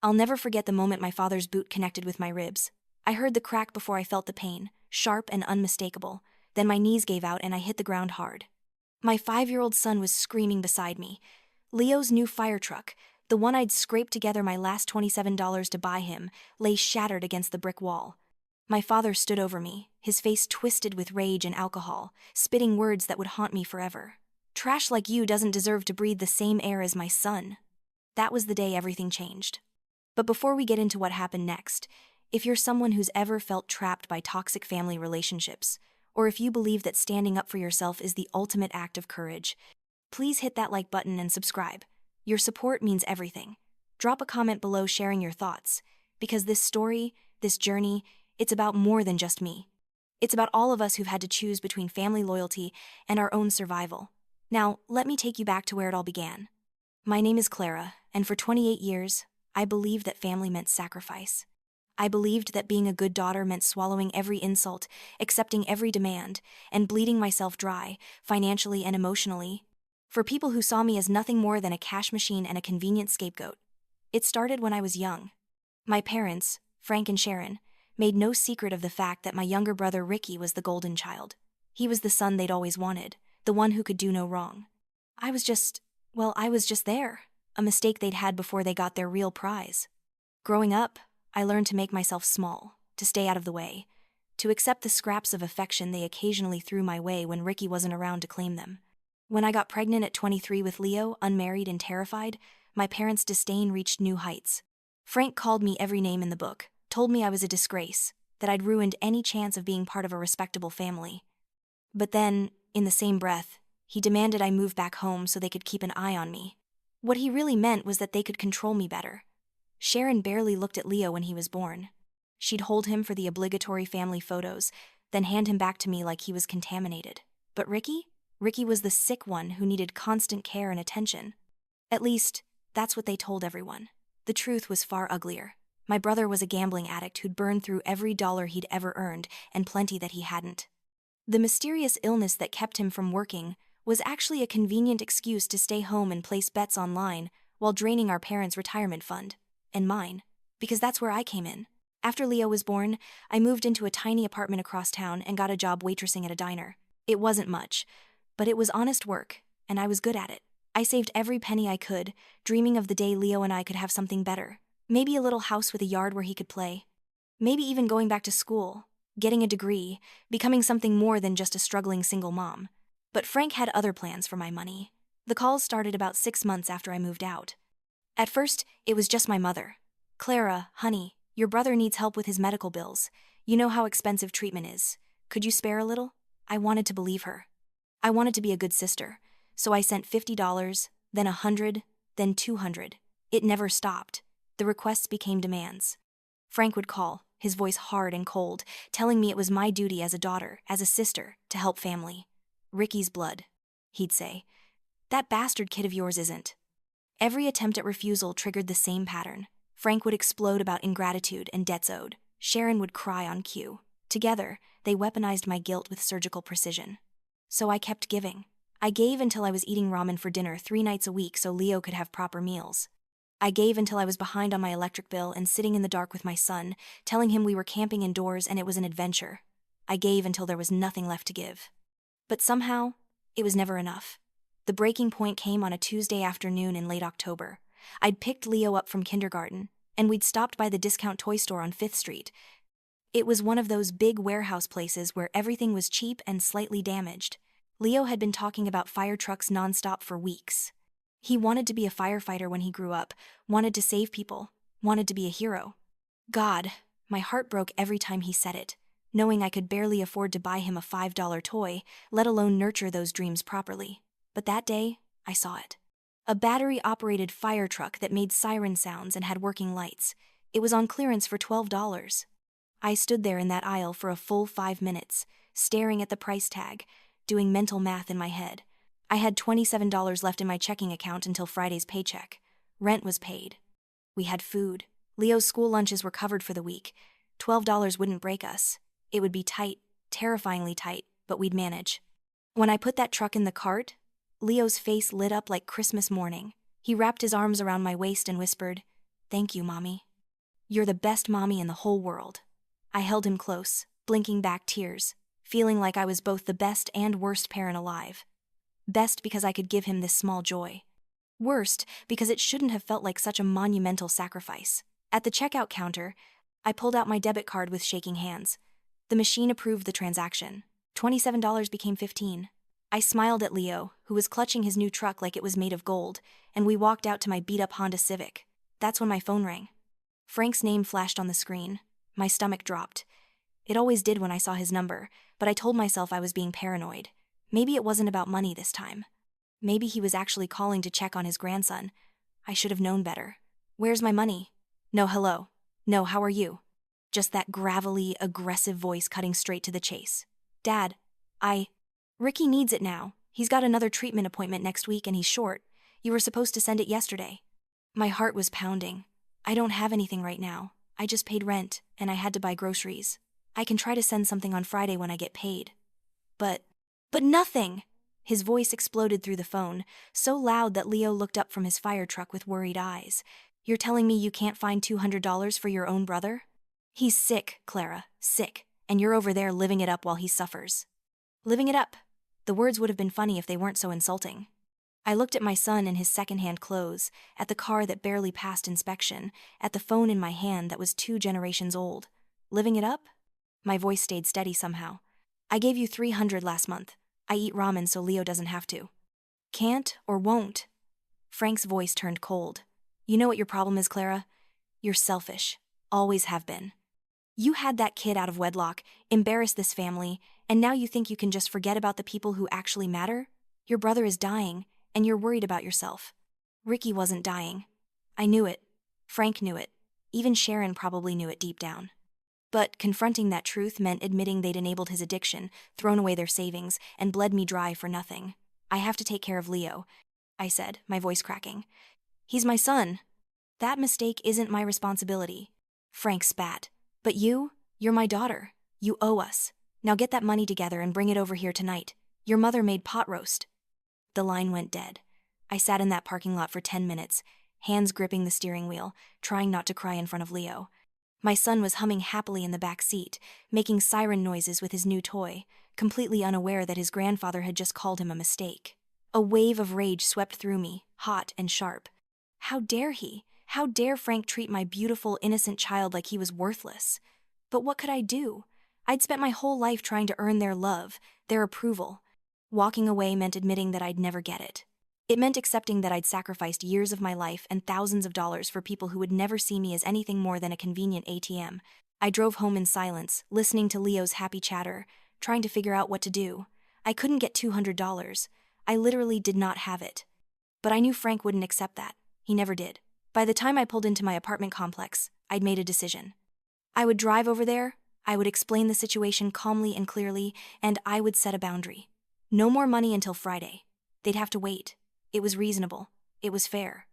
I'll never forget the moment my father's boot connected with my ribs. I heard the crack before I felt the pain, sharp and unmistakable. Then my knees gave out and I hit the ground hard. My 5-year-old son was screaming beside me. Leo's new fire truck, the one I'd scraped together my last $27 to buy him, lay shattered against the brick wall. My father stood over me, his face twisted with rage and alcohol, spitting words that would haunt me forever. Trash like you doesn't deserve to breathe the same air as my son. That was the day everything changed. But before we get into what happened next, if you're someone who's ever felt trapped by toxic family relationships, or if you believe that standing up for yourself is the ultimate act of courage, please hit that like button and subscribe. Your support means everything. Drop a comment below sharing your thoughts, because this story, this journey, it's about more than just me. It's about all of us who've had to choose between family loyalty and our own survival. Now, let me take you back to where it all began. My name is Clara, and for 28 years, I believed that family meant sacrifice. I believed that being a good daughter meant swallowing every insult, accepting every demand, and bleeding myself dry, financially and emotionally, for people who saw me as nothing more than a cash machine and a convenient scapegoat. It started when I was young. My parents, Frank and Sharon, made no secret of the fact that my younger brother Ricky was the golden child. He was the son they'd always wanted, the one who could do no wrong. I was just there, a mistake they'd had before they got their real prize. Growing up, I learned to make myself small, to stay out of the way, to accept the scraps of affection they occasionally threw my way when Ricky wasn't around to claim them. When I got pregnant at 23 with Leo, unmarried and terrified, my parents' disdain reached new heights. Frank called me every name in the book, told me I was a disgrace, that I'd ruined any chance of being part of a respectable family. But then, in the same breath, he demanded I move back home so they could keep an eye on me. What he really meant was that they could control me better. Sharon barely looked at Leo when he was born. She'd hold him for the obligatory family photos, then hand him back to me like he was contaminated. But Ricky? Ricky was the sick one who needed constant care and attention. At least, that's what they told everyone. The truth was far uglier. My brother was a gambling addict who'd burned through every dollar he'd ever earned, and plenty that he hadn't. The mysterious illness that kept him from working was actually a convenient excuse to stay home and place bets online while draining our parents' retirement fund. And mine, because that's where I came in. After Leo was born, I moved into a tiny apartment across town and got a job waitressing at a diner. It wasn't much, but it was honest work, and I was good at it. I saved every penny I could, dreaming of the day Leo and I could have something better. Maybe a little house with a yard where he could play. Maybe even going back to school, getting a degree, becoming something more than just a struggling single mom. But Frank had other plans for my money. The calls started about 6 months after I moved out. At first, it was just my mother. "Clara, honey, your brother needs help with his medical bills. You know how expensive treatment is. Could you spare a little?" I wanted to believe her. I wanted to be a good sister, so I sent $50, then $100, then $200. It never stopped. The requests became demands. Frank would call, his voice hard and cold, telling me it was my duty as a daughter, as a sister, to help family. "Ricky's blood," he'd say. "That bastard kid of yours isn't." Every attempt at refusal triggered the same pattern. Frank would explode about ingratitude and debts owed. Sharon would cry on cue. Together, they weaponized my guilt with surgical precision. So I kept giving. I gave until I was eating ramen for dinner 3 nights a week so Leo could have proper meals. I gave until I was behind on my electric bill and sitting in the dark with my son, telling him we were camping indoors and it was an adventure. I gave until there was nothing left to give. But somehow, it was never enough. The breaking point came on a Tuesday afternoon in late October. I'd picked Leo up from kindergarten, and we'd stopped by the discount toy store on 5th Street. It was one of those big warehouse places where everything was cheap and slightly damaged. Leo had been talking about fire trucks nonstop for weeks. He wanted to be a firefighter when he grew up, wanted to save people, wanted to be a hero. God, my heart broke every time he said it, knowing I could barely afford to buy him a $5 toy, let alone nurture those dreams properly. But that day, I saw it. A battery-operated fire truck that made siren sounds and had working lights. It was on clearance for $12. I stood there in that aisle for a full 5 minutes, staring at the price tag, doing mental math in my head. I had $27 left in my checking account until Friday's paycheck. Rent was paid. We had food. Leo's school lunches were covered for the week. $12 wouldn't break us. It would be tight, terrifyingly tight, but we'd manage. When I put that truck in the cart, Leo's face lit up like Christmas morning. He wrapped his arms around my waist and whispered, Thank you, Mommy. You're the best mommy in the whole world. I held him close, blinking back tears, feeling like I was both the best and worst parent alive. Best because I could give him this small joy. Worst because it shouldn't have felt like such a monumental sacrifice. At the checkout counter, I pulled out my debit card with shaking hands. The machine approved the transaction. $27 became $15. I smiled at Leo, who was clutching his new truck like it was made of gold, and we walked out to my beat-up Honda Civic. That's when my phone rang. Frank's name flashed on the screen. My stomach dropped. It always did when I saw his number, but I told myself I was being paranoid. Maybe it wasn't about money this time. Maybe he was actually calling to check on his grandson. I should have known better. Where's my money? No, hello. No, how are you? Just that gravelly, aggressive voice cutting straight to the chase. Dad, Ricky needs it now. He's got another treatment appointment next week and he's short. You were supposed to send it yesterday. My heart was pounding. I don't have anything right now. I just paid rent, and I had to buy groceries. I can try to send something on Friday when I get paid. But nothing! His voice exploded through the phone, so loud that Leo looked up from his fire truck with worried eyes. You're telling me you can't find $200 for your own brother? He's sick, Clara, sick, and you're over there living it up while he suffers. Living it up. The words would have been funny if they weren't so insulting. I looked at my son in his second-hand clothes, at the car that barely passed inspection, at the phone in my hand that was 2 generations old. Living it up? My voice stayed steady somehow. I gave you $300 last month. I eat ramen so Leo doesn't have to. Can't or won't? Frank's voice turned cold. You know what your problem is, Clara? You're selfish. Always have been. You had that kid out of wedlock, embarrassed this family, and now you think you can just forget about the people who actually matter? Your brother is dying, and you're worried about yourself. Ricky wasn't dying. I knew it. Frank knew it. Even Sharon probably knew it deep down. But confronting that truth meant admitting they'd enabled his addiction, thrown away their savings, and bled me dry for nothing. I have to take care of Leo, I said, my voice cracking. He's my son. That mistake isn't my responsibility. Frank spat. But you're my daughter. You owe us. Now get that money together and bring it over here tonight. Your mother made pot roast. The line went dead. I sat in that parking lot for 10 minutes, hands gripping the steering wheel, trying not to cry in front of Leo. My son was humming happily in the back seat, making siren noises with his new toy, completely unaware that his grandfather had just called him a mistake. A wave of rage swept through me, hot and sharp. How dare he? How dare Frank treat my beautiful, innocent child like he was worthless? But what could I do? I'd spent my whole life trying to earn their love, their approval. Walking away meant admitting that I'd never get it. It meant accepting that I'd sacrificed years of my life and thousands of dollars for people who would never see me as anything more than a convenient ATM. I drove home in silence, listening to Leo's happy chatter, trying to figure out what to do. I couldn't get $200. I literally did not have it. But I knew Frank wouldn't accept that. He never did. By the time I pulled into my apartment complex, I'd made a decision. I would drive over there, I would explain the situation calmly and clearly, and I would set a boundary. No more money until Friday. They'd have to wait. It was reasonable. It was fair.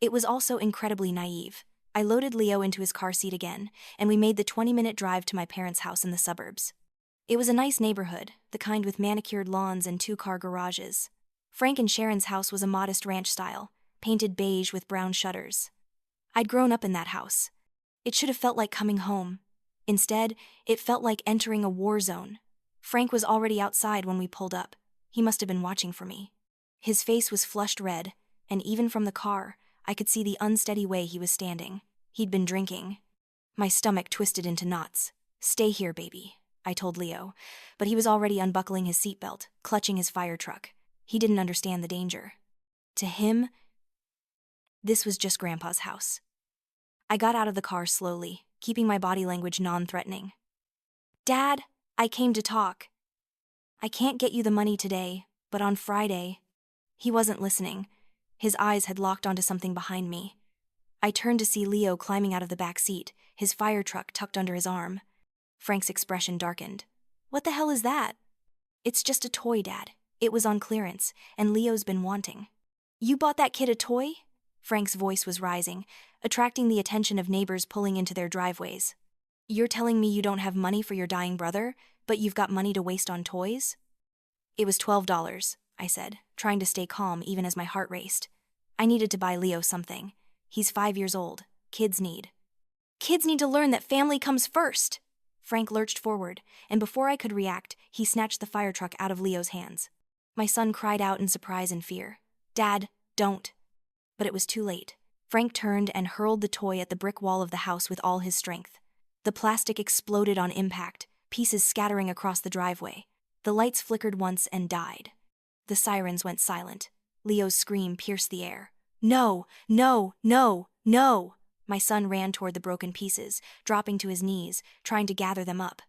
It was also incredibly naive. I loaded Leo into his car seat again, and we made the 20-minute drive to my parents' house in the suburbs. It was a nice neighborhood, the kind with manicured lawns and 2-car garages. Frank and Sharon's house was a modest ranch style, painted beige with brown shutters. I'd grown up in that house. It should have felt like coming home. Instead, it felt like entering a war zone. Frank was already outside when we pulled up. He must have been watching for me. His face was flushed red, and even from the car, I could see the unsteady way he was standing. He'd been drinking. My stomach twisted into knots. Stay here, baby, I told Leo, but he was already unbuckling his seatbelt, clutching his fire truck. He didn't understand the danger. To him, this was just Grandpa's house. I got out of the car slowly, keeping my body language non-threatening. Dad, I came to talk. I can't get you the money today, but on Friday. He wasn't listening. His eyes had locked onto something behind me. I turned to see Leo climbing out of the back seat, his fire truck tucked under his arm. Frank's expression darkened. What the hell is that? It's just a toy, Dad. It was on clearance, and Leo's been wanting. You bought that kid a toy? Frank's voice was rising, attracting the attention of neighbors pulling into their driveways. You're telling me you don't have money for your dying brother, but you've got money to waste on toys? It was $12, I said, trying to stay calm even as my heart raced. I needed to buy Leo something. He's 5 years old. Kids need. Kids need to learn that family comes first. Frank lurched forward, and before I could react, he snatched the fire truck out of Leo's hands. My son cried out in surprise and fear. Dad, don't. But it was too late. Frank turned and hurled the toy at the brick wall of the house with all his strength. The plastic exploded on impact, pieces scattering across the driveway. The lights flickered once and died. The sirens went silent. Leo's scream pierced the air. No, no, no, no! My son ran toward the broken pieces, dropping to his knees, trying to gather them up.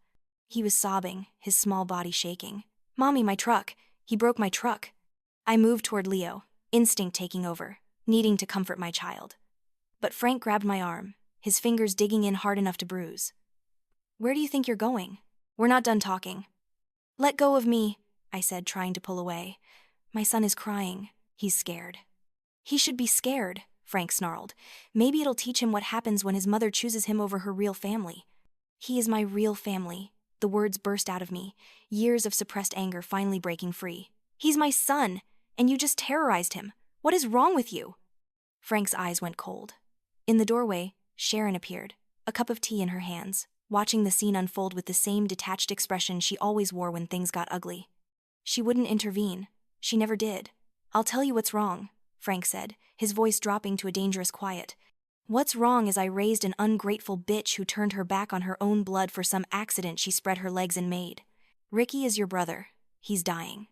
He was sobbing, his small body shaking. Mommy, my truck! He broke my truck! I moved toward Leo, instinct taking over, needing to comfort my child. But Frank grabbed my arm, his fingers digging in hard enough to bruise. Where do you think you're going? We're not done talking. Let go of me, I said, trying to pull away. My son is crying. He's scared. He should be scared, Frank snarled. Maybe it'll teach him what happens when his mother chooses him over her real family. He is my real family. The words burst out of me, years of suppressed anger finally breaking free. He's my son, and you just terrorized him. What is wrong with you? Frank's eyes went cold. In the doorway, Sharon appeared, a cup of tea in her hands, watching the scene unfold with the same detached expression she always wore when things got ugly. She wouldn't intervene. She never did. I'll tell you what's wrong, Frank said, his voice dropping to a dangerous quiet. What's wrong is I raised an ungrateful bitch who turned her back on her own blood for some accident she spread her legs and made. Ricky is your brother. He's dying.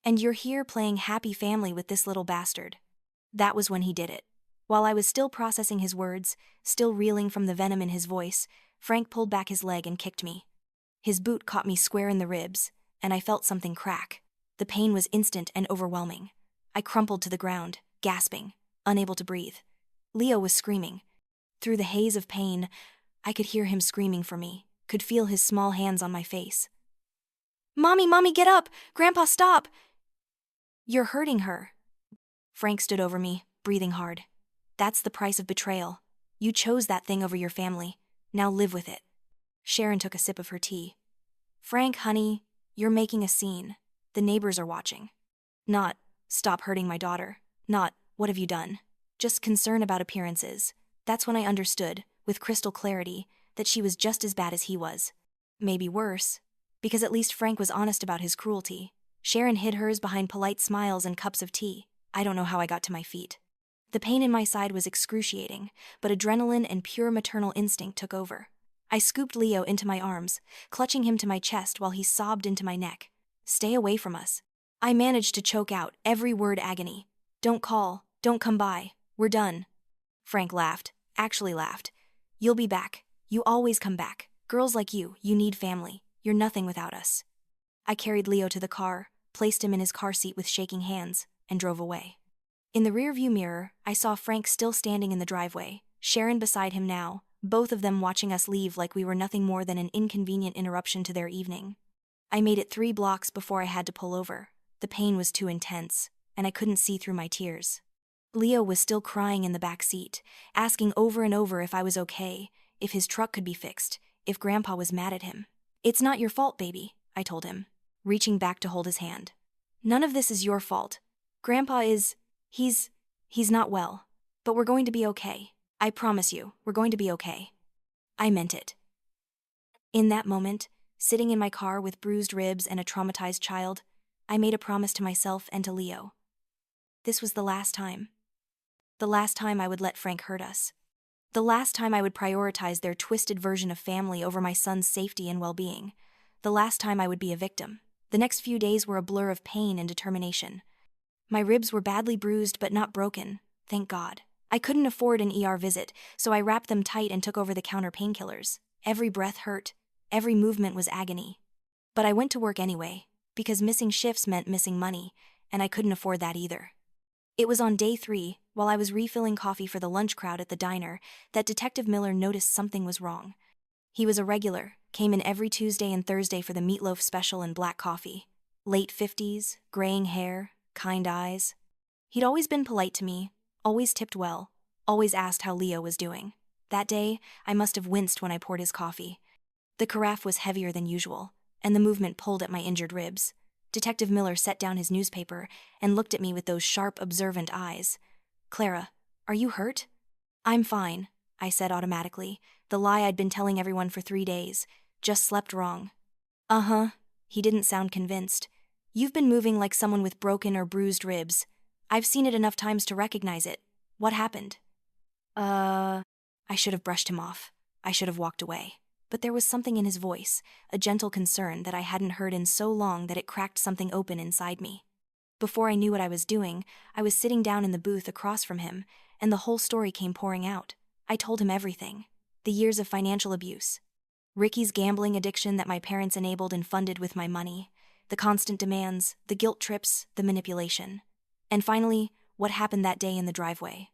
And you're here playing happy family with this little bastard. That was when he did it. While I was still processing his words, still reeling from the venom in his voice, Frank pulled back his leg and kicked me. His boot caught me square in the ribs, and I felt something crack. The pain was instant and overwhelming. I crumpled to the ground, gasping, unable to breathe. Leo was screaming. Through the haze of pain, I could hear him screaming for me, could feel his small hands on my face. Mommy, Mommy, get up! Grandpa, stop! You're hurting her. Frank stood over me, breathing hard. That's the price of betrayal. You chose that thing over your family. Now live with it. Sharon took a sip of her tea. Frank, honey, you're making a scene. The neighbors are watching. Not, stop hurting my daughter. Not, what have you done? Just concern about appearances. That's when I understood, with crystal clarity, that she was just as bad as he was. Maybe worse. Because at least Frank was honest about his cruelty. Sharon hid hers behind polite smiles and cups of tea. I don't know how I got to my feet. The pain in my side was excruciating, but adrenaline and pure maternal instinct took over. I scooped Leo into my arms, clutching him to my chest while he sobbed into my neck. Stay away from us. I managed to choke out every word agony. Don't call, don't come by, we're done. Frank laughed, actually laughed. You'll be back. You always come back. Girls like you need family. You're nothing without us. I carried Leo to the car, placed him in his car seat with shaking hands, and drove away. In the rearview mirror, I saw Frank still standing in the driveway, Sharon beside him now, both of them watching us leave like we were nothing more than an inconvenient interruption to their evening. I made it 3 blocks before I had to pull over. The pain was too intense, and I couldn't see through my tears. Leo was still crying in the back seat, asking over and over if I was okay, if his truck could be fixed, if Grandpa was mad at him. It's not your fault, baby, I told him, reaching back to hold his hand. None of this is your fault. Grandpa is... He's not well. But we're going to be okay. I promise you, we're going to be okay. I meant it. In that moment, sitting in my car with bruised ribs and a traumatized child, I made a promise to myself and to Leo. This was the last time. The last time I would let Frank hurt us. The last time I would prioritize their twisted version of family over my son's safety and well-being. The last time I would be a victim. The next few days were a blur of pain and determination. My ribs were badly bruised but not broken, thank God. I couldn't afford an ER visit, so I wrapped them tight and took over-the-counter painkillers. Every breath hurt, every movement was agony. But I went to work anyway, because missing shifts meant missing money, and I couldn't afford that either. It was on day 3, while I was refilling coffee for the lunch crowd at the diner, that Detective Miller noticed something was wrong. He was a regular, came in every Tuesday and Thursday for the meatloaf special and black coffee. Late 50s, graying hair, kind eyes. He'd always been polite to me, always tipped well, always asked how Leo was doing. That day, I must have winced when I poured his coffee. The carafe was heavier than usual, and the movement pulled at my injured ribs. Detective Miller set down his newspaper and looked at me with those sharp, observant eyes. Clara, are you hurt? I'm fine, I said automatically, the lie I'd been telling everyone for 3 days. Just slept wrong. Uh-huh. He didn't sound convinced. You've been moving like someone with broken or bruised ribs. I've seen it enough times to recognize it. What happened? I should have brushed him off. I should have walked away. But there was something in his voice, a gentle concern that I hadn't heard in so long that it cracked something open inside me. Before I knew what I was doing, I was sitting down in the booth across from him, and the whole story came pouring out. I told him everything. The years of financial abuse. Ricky's gambling addiction that my parents enabled and funded with my money. The constant demands, the guilt trips, the manipulation. And finally, what happened that day in the driveway.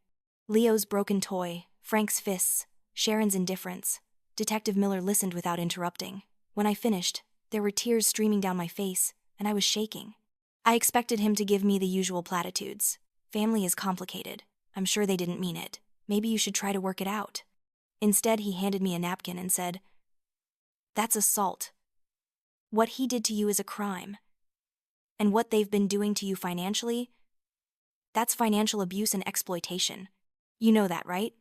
Leo's broken toy, Frank's fists, Sharon's indifference. Detective Miller listened without interrupting. When I finished, there were tears streaming down my face, and I was shaking. I expected him to give me the usual platitudes. Family is complicated. I'm sure they didn't mean it. Maybe you should try to work it out. Instead, he handed me a napkin and said, "That's assault. What he did to you is a crime. And what they've been doing to you financially, that's financial abuse and exploitation. You know that, right?"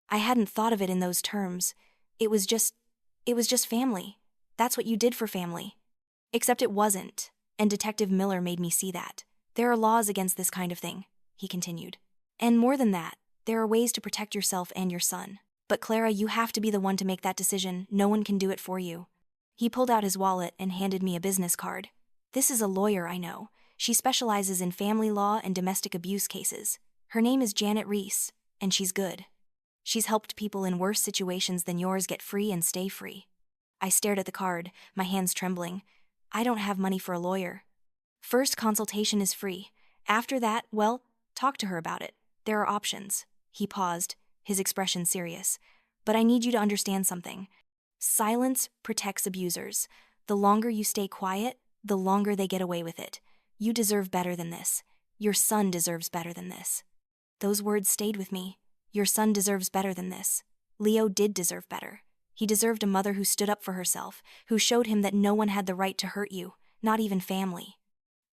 I hadn't thought of it in those terms. It was just family. That's what you did for family. Except it wasn't, and Detective Miller made me see that. There are laws against this kind of thing, he continued. And more than that, there are ways to protect yourself and your son. But Clara, you have to be the one to make that decision. No one can do it for you. He pulled out his wallet and handed me a business card. This is a lawyer I know. She specializes in family law and domestic abuse cases. Her name is Janet Reese, and she's good. She's helped people in worse situations than yours get free and stay free. I stared at the card, my hands trembling. I don't have money for a lawyer. First consultation is free. After that, well, talk to her about it. There are options. He paused, his expression serious. But I need you to understand something. Silence protects abusers. The longer you stay quiet, the longer they get away with it. You deserve better than this. Your son deserves better than this. Those words stayed with me. Your son deserves better than this. Leo did deserve better. He deserved a mother who stood up for herself, who showed him that no one had the right to hurt you, not even family.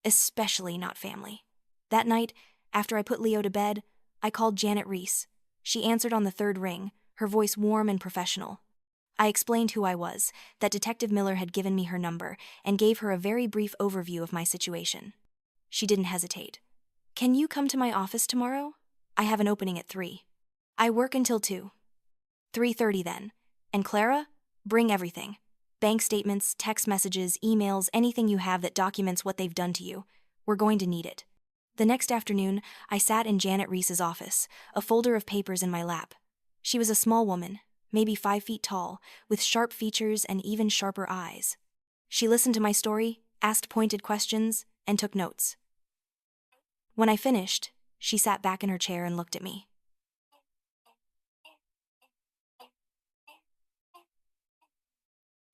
Especially not family. That night, after I put Leo to bed, I called Janet Reese. She answered on the third ring, her voice warm and professional. I explained who I was, that Detective Miller had given me her number, and gave her a very brief overview of my situation. She didn't hesitate. "Can you come to my office tomorrow? I have an opening at 3. I work until 2. 3:30 then. And Clara, bring everything. Bank statements, text messages, emails, anything you have that documents what they've done to you. We're going to need it." The next afternoon, I sat in Janet Reese's office, a folder of papers in my lap. She was a small woman, maybe 5 feet tall, with sharp features and even sharper eyes. She listened to my story, asked pointed questions, and took notes. When I finished, she sat back in her chair and looked at me.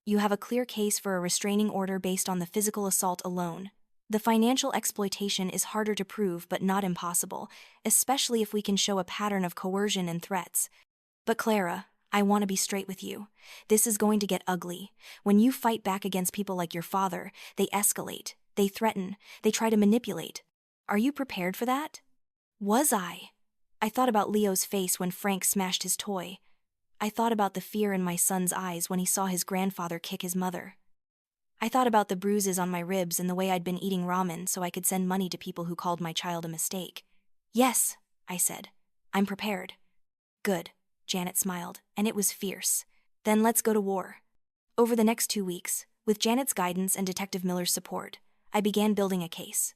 "You have a clear case for a restraining order based on the physical assault alone. The financial exploitation is harder to prove but not impossible, especially if we can show a pattern of coercion and threats. But Clara, I want to be straight with you. This is going to get ugly. When you fight back against people like your father, they escalate, they threaten, they try to manipulate. Are you prepared for that?" Was I? I thought about Leo's face when Frank smashed his toy. I thought about the fear in my son's eyes when he saw his grandfather kick his mother. I thought about the bruises on my ribs and the way I'd been eating ramen so I could send money to people who called my child a mistake. "Yes," I said. "I'm prepared." "Good," Janet smiled, and it was fierce. "Then let's go to war." Over the next 2 weeks, with Janet's guidance and Detective Miller's support, I began building a case.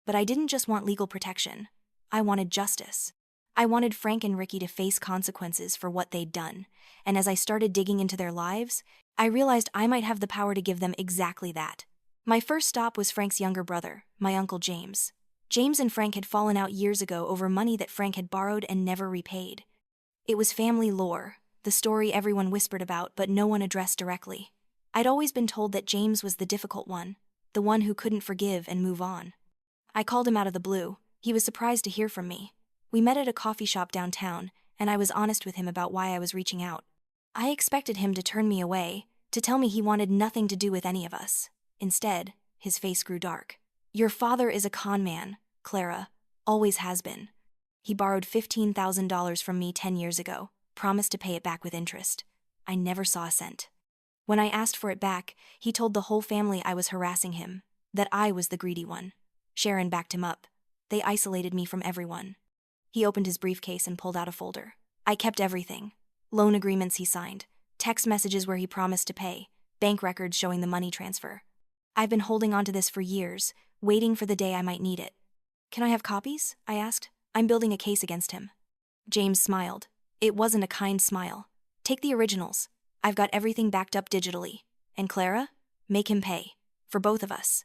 But I didn't just want legal protection. I wanted justice. I wanted Frank and Ricky to face consequences for what they'd done, and as I started digging into their lives, I realized I might have the power to give them exactly that. My first stop was Frank's younger brother, my Uncle James. James and Frank had fallen out years ago over money that Frank had borrowed and never repaid. It was family lore, the story everyone whispered about but no one addressed directly. I'd always been told that James was the difficult one, the one who couldn't forgive and move on. I called him out of the blue. He was surprised to hear from me. We met at a coffee shop downtown, and I was honest with him about why I was reaching out. I expected him to turn me away, to tell me he wanted nothing to do with any of us. Instead, his face grew dark. "Your father is a con man, Clara. Always has been. He borrowed $15,000 from me 10 years ago. promised to pay it back with interest. I never saw a cent. When I asked for it back, he told the whole family I was harassing him, that I was the greedy one. Sharon backed him up. They isolated me from everyone. He opened his briefcase and pulled out a folder. I kept everything. Loan agreements he signed, text messages where he promised to pay, bank records showing the money transfer. I've been holding on to this for years, waiting for the day I might need it. Can I have copies? I asked. I'm building a case against him. James smiled. It wasn't a kind smile. Take the originals. I've got everything backed up digitally. And Clara? Make him pay. For both of us.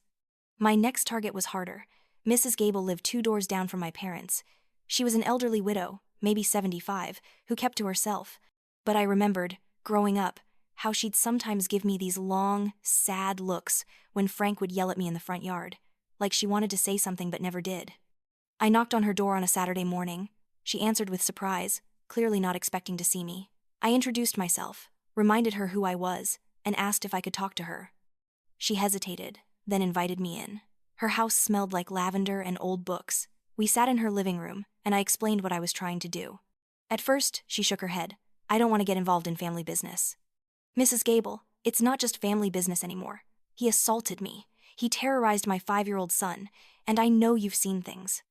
My next target was harder. Mrs. Gable lived 2 doors down from my parents. She was an elderly widow, maybe 75, who kept to herself. But I remembered, growing up, how she'd sometimes give me these long, sad looks when Frank would yell at me in the front yard, like she wanted to say something but never did. I knocked on her door on a Saturday morning. She answered with surprise, clearly not expecting to see me. I introduced myself, reminded her who I was, and asked if I could talk to her. She hesitated, then invited me in. Her house smelled like lavender and old books. We sat in her living room, and I explained what I was trying to do. At first, she shook her head. I don't want to get involved in family business. Mrs. Gable, it's not just family business anymore. He assaulted me. He terrorized my 5-year-old son, and I know you've seen things.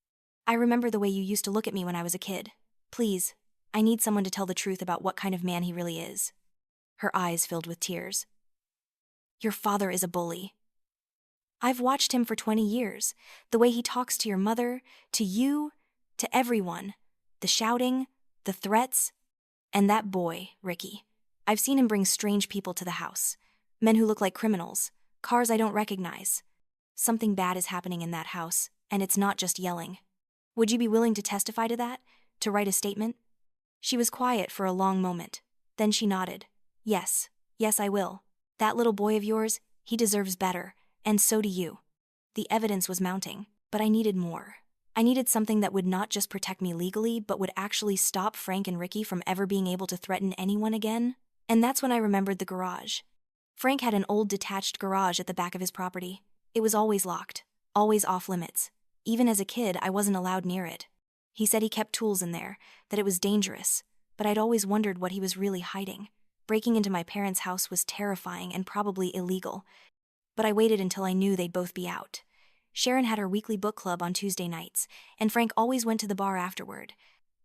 I remember the way you used to look at me when I was a kid. Please, I need someone to tell the truth about what kind of man he really is. Her eyes filled with tears. Your father is a bully. I've watched him for 20 years. The way he talks to your mother, to you, to everyone. The shouting, the threats. And that boy, Ricky. I've seen him bring strange people to the house. Men who look like criminals. Cars I don't recognize. Something bad is happening in that house, and it's not just yelling. Would you be willing to testify to that? To write a statement? She was quiet for a long moment. Then she nodded. Yes, I will. That little boy of yours, he deserves better, and so do you. The evidence was mounting, but I needed more. I needed something that would not just protect me legally, but would actually stop Frank and Ricky from ever being able to threaten anyone again. And that's when I remembered the garage. Frank had an old detached garage at the back of his property. It was always locked, always off limits. Even as a kid, I wasn't allowed near it. He said he kept tools in there, that it was dangerous, but I'd always wondered what he was really hiding. Breaking into my parents' house was terrifying and probably illegal, but I waited until I knew they'd both be out. Sharon had her weekly book club on Tuesday nights, and Frank always went to the bar afterward.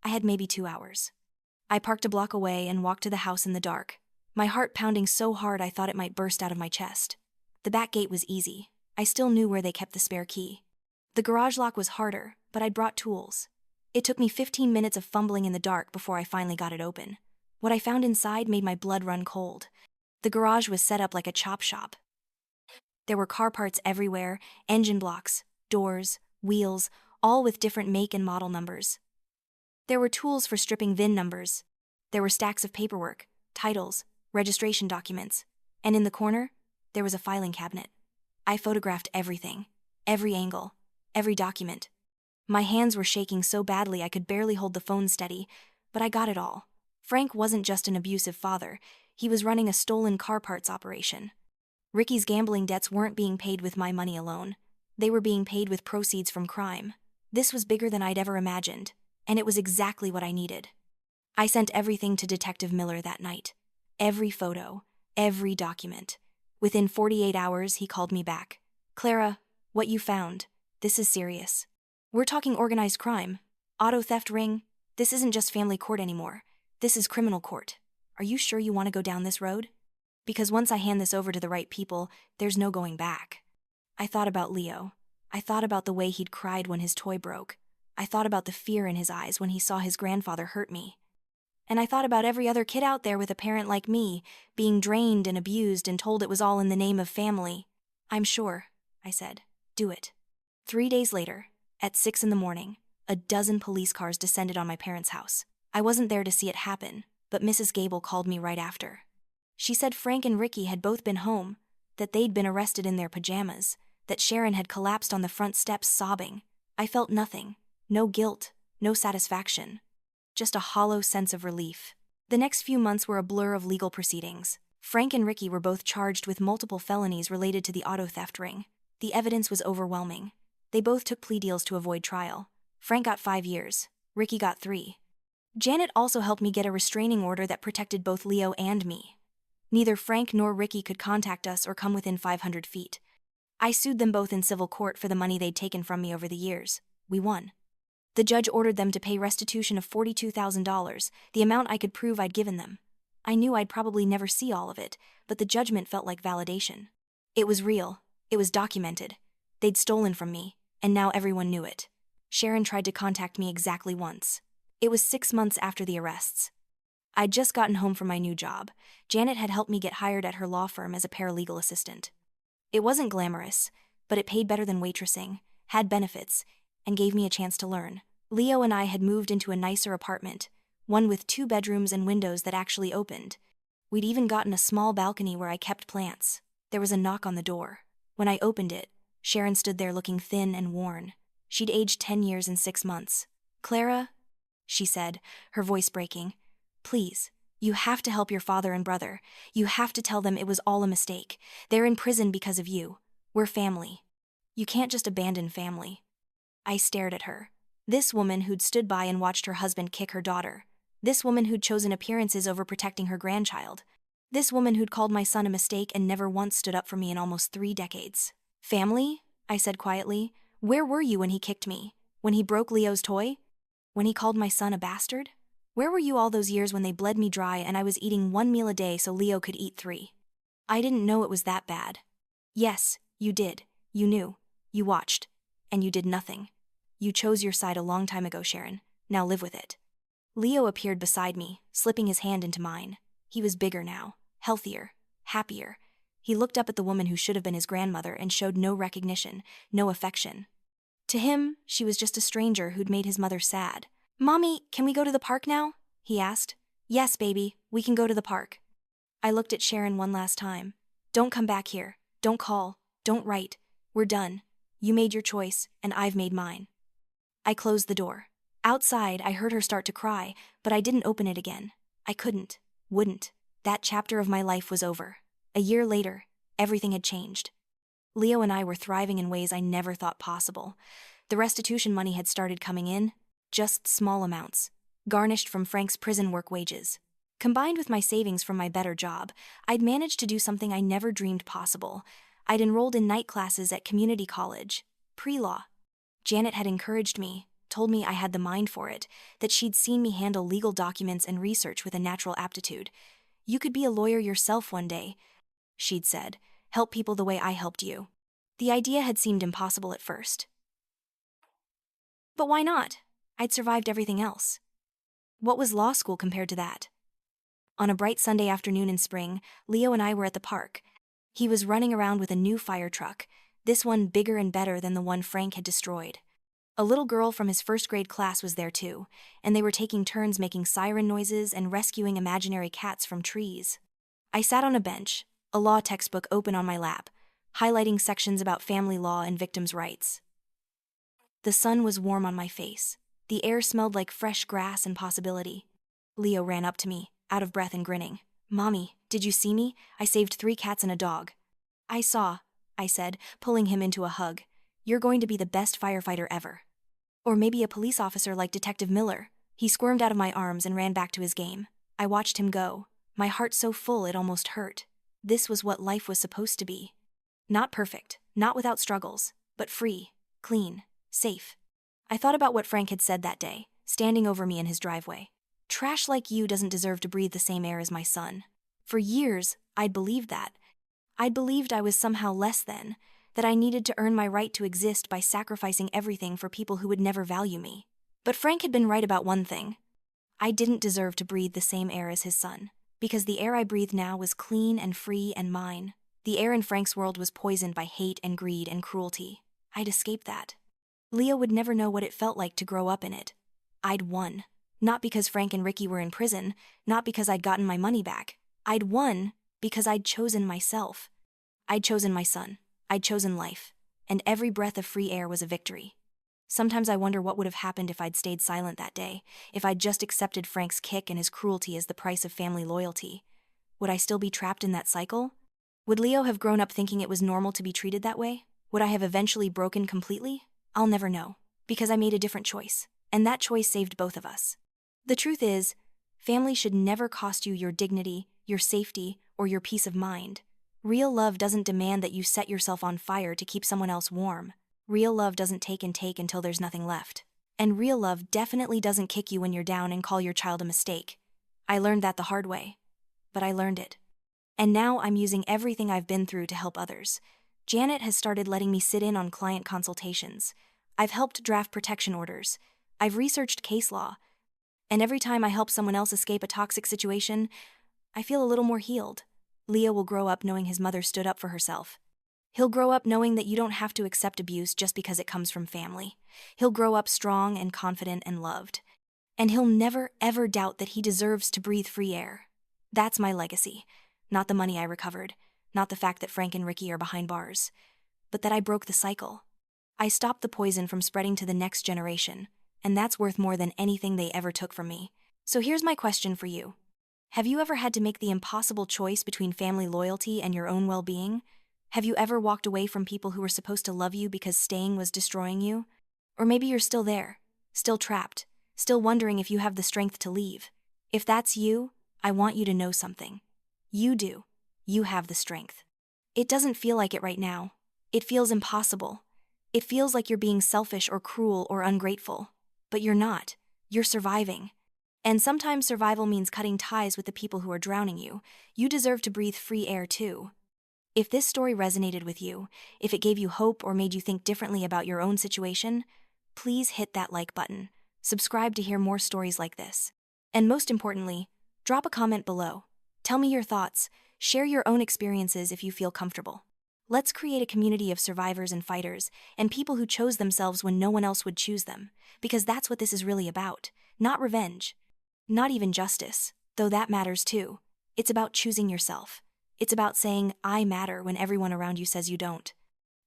I had maybe 2 hours. I parked a block away and walked to the house in the dark, my heart pounding so hard I thought it might burst out of my chest. The back gate was easy. I still knew where they kept the spare key. The garage lock was harder, but I'd brought tools. It took me 15 minutes of fumbling in the dark before I finally got it open. What I found inside made my blood run cold. The garage was set up like a chop shop. There were car parts everywhere, engine blocks, doors, wheels, all with different make and model numbers. There were tools for stripping VIN numbers. There were stacks of paperwork, titles, registration documents, and in the corner, there was a filing cabinet. I photographed everything, every angle, every document. My hands were shaking so badly I could barely hold the phone steady, but I got it all. Frank wasn't just an abusive father, he was running a stolen car parts operation. Ricky's gambling debts weren't being paid with my money alone. They were being paid with proceeds from crime. This was bigger than I'd ever imagined, and it was exactly what I needed. I sent everything to Detective Miller that night. Every photo, every document. Within 48 hours, he called me back. Clara, what you found, this is serious. We're talking organized crime, auto theft ring. This isn't just family court anymore. This is criminal court. Are you sure you want to go down this road? Because once I hand this over to the right people, there's no going back. I thought about Leo. I thought about the way he'd cried when his toy broke. I thought about the fear in his eyes when he saw his grandfather hurt me. And I thought about every other kid out there with a parent like me, being drained and abused and told it was all in the name of family. I'm sure, I said. Do it. 3 days later, at 6 in the morning, a dozen police cars descended on my parents' house. I wasn't there to see it happen, but Mrs. Gable called me right after. She said Frank and Ricky had both been home, that they'd been arrested in their pajamas, that Sharon had collapsed on the front steps sobbing. I felt nothing. No guilt, no satisfaction. Just a hollow sense of relief. The next few months were a blur of legal proceedings. Frank and Ricky were both charged with multiple felonies related to the auto theft ring. The evidence was overwhelming. They both took plea deals to avoid trial. Frank got 5 years. Ricky got 3. Janet also helped me get a restraining order that protected both Leo and me. Neither Frank nor Ricky could contact us or come within 500 feet. I sued them both in civil court for the money they'd taken from me over the years. We won. The judge ordered them to pay restitution of $42,000, the amount I could prove I'd given them. I knew I'd probably never see all of it, but the judgment felt like validation. It was real. It was documented. They'd stolen from me, and now everyone knew it. Sharon tried to contact me exactly once. It was 6 months after the arrests. I'd just gotten home from my new job. Janet had helped me get hired at her law firm as a paralegal assistant. It wasn't glamorous, but it paid better than waitressing, had benefits, and gave me a chance to learn. Leo and I had moved into a nicer apartment, one with 2 bedrooms and windows that actually opened. We'd even gotten a small balcony where I kept plants. There was a knock on the door. When I opened it, Sharon stood there looking thin and worn. She'd aged 10 years and 6 months. "Clara," she said, her voice breaking, "please, you have to help your father and brother. You have to tell them it was all a mistake. They're in prison because of you. We're family. You can't just abandon family." I stared at her. This woman who'd stood by and watched her husband kick her daughter. This woman who'd chosen appearances over protecting her grandchild. This woman who'd called my son a mistake and never once stood up for me in almost 3 decades. "Family?" I said quietly. "Where were you when he kicked me? When he broke Leo's toy? When he called my son a bastard? Where were you all those years when they bled me dry and I was eating 1 meal a day so Leo could eat 3? I didn't know it was that bad." "Yes, you did. You knew. You watched. And you did nothing. You chose your side a long time ago, Sharon. Now live with it." Leo appeared beside me, slipping his hand into mine. He was bigger now, healthier, happier. He looked up at the woman who should have been his grandmother and showed no recognition, no affection. To him, she was just a stranger who'd made his mother sad. "Mommy, can we go to the park now?" he asked. "Yes, baby, we can go to the park." I looked at Sharon one last time. "Don't come back here. Don't call. Don't write. We're done. You made your choice, and I've made mine." I closed the door. Outside, I heard her start to cry, but I didn't open it again. I couldn't, wouldn't. That chapter of my life was over. A year later, everything had changed. Leo and I were thriving in ways I never thought possible. The restitution money had started coming in, just small amounts, garnished from Frank's prison work wages. Combined with my savings from my better job, I'd managed to do something I never dreamed possible. I'd enrolled in night classes at community college, pre-law. Janet had encouraged me, told me I had the mind for it, that she'd seen me handle legal documents and research with a natural aptitude. "You could be a lawyer yourself one day," she'd said, "help people the way I helped you." The idea had seemed impossible at first. But why not? I'd survived everything else. What was law school compared to that? On a bright Sunday afternoon in spring, Leo and I were at the park. He was running around with a new fire truck, this one bigger and better than the one Frank had destroyed. A little girl from his first-grade class was there too, and they were taking turns making siren noises and rescuing imaginary cats from trees. I sat on a bench, a law textbook open on my lap, highlighting sections about family law and victims' rights. The sun was warm on my face. The air smelled like fresh grass and possibility. Leo ran up to me, out of breath and grinning. "Mommy, did you see me? I saved 3 cats and a dog." "I saw," I said, pulling him into a hug. "You're going to be the best firefighter ever. Or maybe a police officer like Detective Miller." He squirmed out of my arms and ran back to his game. I watched him go, my heart so full it almost hurt. This was what life was supposed to be. Not perfect, not without struggles, but free, clean, safe. I thought about what Frank had said that day, standing over me in his driveway. "Trash like you doesn't deserve to breathe the same air as my son." For years, I'd believed that. I'd believed I was somehow less than, that I needed to earn my right to exist by sacrificing everything for people who would never value me. But Frank had been right about one thing. I didn't deserve to breathe the same air as his son, because the air I breathed now was clean and free and mine. The air in Frank's world was poisoned by hate and greed and cruelty. I'd escaped that. Leo would never know what it felt like to grow up in it. I'd won. Not because Frank and Ricky were in prison, not because I'd gotten my money back. I'd won because I'd chosen myself. I'd chosen my son. I'd chosen life. And every breath of free air was a victory. Sometimes I wonder what would have happened if I'd stayed silent that day, if I'd just accepted Frank's kick and his cruelty as the price of family loyalty. Would I still be trapped in that cycle? Would Leo have grown up thinking it was normal to be treated that way? Would I have eventually broken completely? I'll never know, because I made a different choice, and that choice saved both of us. The truth is, family should never cost you your dignity, your safety, or your peace of mind. Real love doesn't demand that you set yourself on fire to keep someone else warm. Real love doesn't take and take until there's nothing left. And real love definitely doesn't kick you when you're down and call your child a mistake. I learned that the hard way. But I learned it. And now I'm using everything I've been through to help others. Janet has started letting me sit in on client consultations. I've helped draft protection orders. I've researched case law. And every time I help someone else escape a toxic situation, I feel a little more healed. Leo will grow up knowing his mother stood up for herself. He'll grow up knowing that you don't have to accept abuse just because it comes from family. He'll grow up strong and confident and loved. And he'll never, ever doubt that he deserves to breathe free air. That's my legacy. Not the money I recovered, not the fact that Frank and Ricky are behind bars, but that I broke the cycle. I stopped the poison from spreading to the next generation, and that's worth more than anything they ever took from me. So here's my question for you. Have you ever had to make the impossible choice between family loyalty and your own well-being? Have you ever walked away from people who were supposed to love you because staying was destroying you? Or maybe you're still there, still trapped, still wondering if you have the strength to leave. If that's you, I want you to know something. You do. You have the strength. It doesn't feel like it right now. It feels impossible. It feels like you're being selfish or cruel or ungrateful. But you're not. You're surviving. And sometimes survival means cutting ties with the people who are drowning you. You deserve to breathe free air too. If this story resonated with you, if it gave you hope or made you think differently about your own situation, please hit that like button. Subscribe to hear more stories like this. And most importantly, drop a comment below. Tell me your thoughts. Share your own experiences if you feel comfortable. Let's create a community of survivors and fighters, and people who chose themselves when no one else would choose them, because that's what this is really about. Not revenge. Not even justice, though that matters too. It's about choosing yourself. It's about saying, I matter when everyone around you says you don't.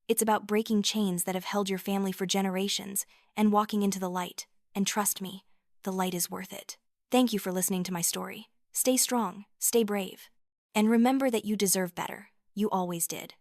It's about breaking chains that have held your family for generations and walking into the light. And trust me, the light is worth it. Thank you for listening to my story. Stay strong, stay brave. And remember that you deserve better. You always did.